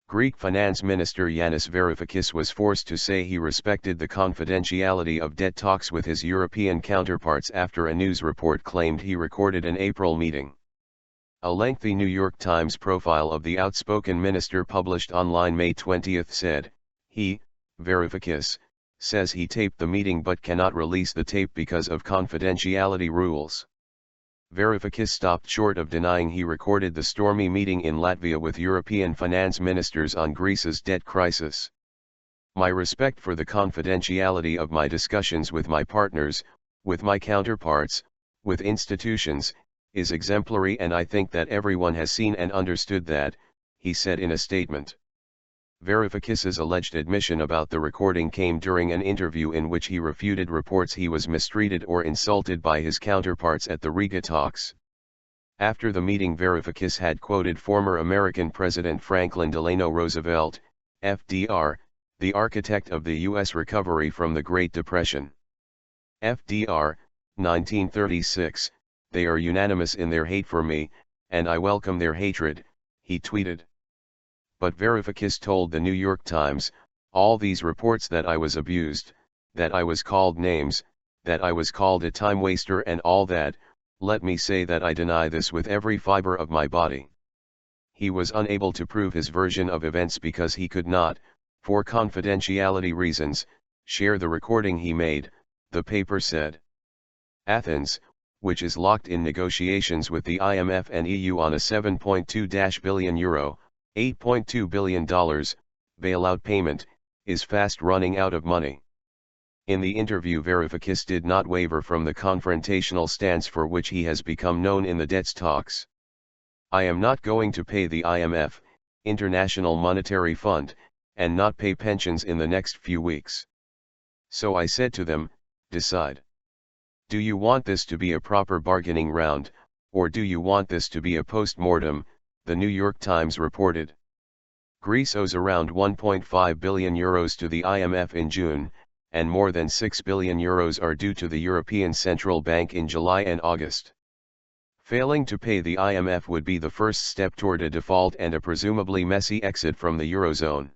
Greek Finance Minister Yanis Varoufakis was forced to say he respected the confidentiality of debt talks with his European counterparts after a news report claimed he recorded an April meeting. A lengthy New York Times profile of the outspoken minister published online May 20 said, he, Varoufakis, says he taped the meeting but cannot release the tape because of confidentiality rules. Varoufakis stopped short of denying he recorded the stormy meeting in Latvia with European finance ministers on Greece's debt crisis. My respect for the confidentiality of my discussions with my partners, with my counterparts, with institutions, is exemplary, and I think that everyone has seen and understood that, he said in a statement. Varoufakis's alleged admission about the recording came during an interview in which he refuted reports he was mistreated or insulted by his counterparts at the Riga talks. After the meeting, Varoufakis had quoted former American President Franklin Delano Roosevelt, FDR, the architect of the U.S. recovery from the Great Depression. FDR, 1936, "They are unanimous in their hate for me, and I welcome their hatred," he tweeted. But Varoufakis told the New York Times, "All these reports that I was abused, that I was called names, that I was called a time waster and all that, let me say that I deny this with every fiber of my body." He was unable to prove his version of events because he could not, for confidentiality reasons, share the recording he made, the paper said. Athens, which is locked in negotiations with the IMF and EU on a €7.2 billion, $8.2 billion, bailout payment, is fast running out of money. In the interview, Varoufakis did not waver from the confrontational stance for which he has become known in the debts talks. "I am not going to pay the IMF, International Monetary Fund, and not pay pensions in the next few weeks. So I said to them, decide. Do you want this to be a proper bargaining round, or do you want this to be a post-mortem?" the New York Times reported. Greece owes around €1.5 billion to the IMF in June, and more than €6 billion are due to the European Central Bank in July and August. Failing to pay the IMF would be the first step toward a default and a presumably messy exit from the Eurozone.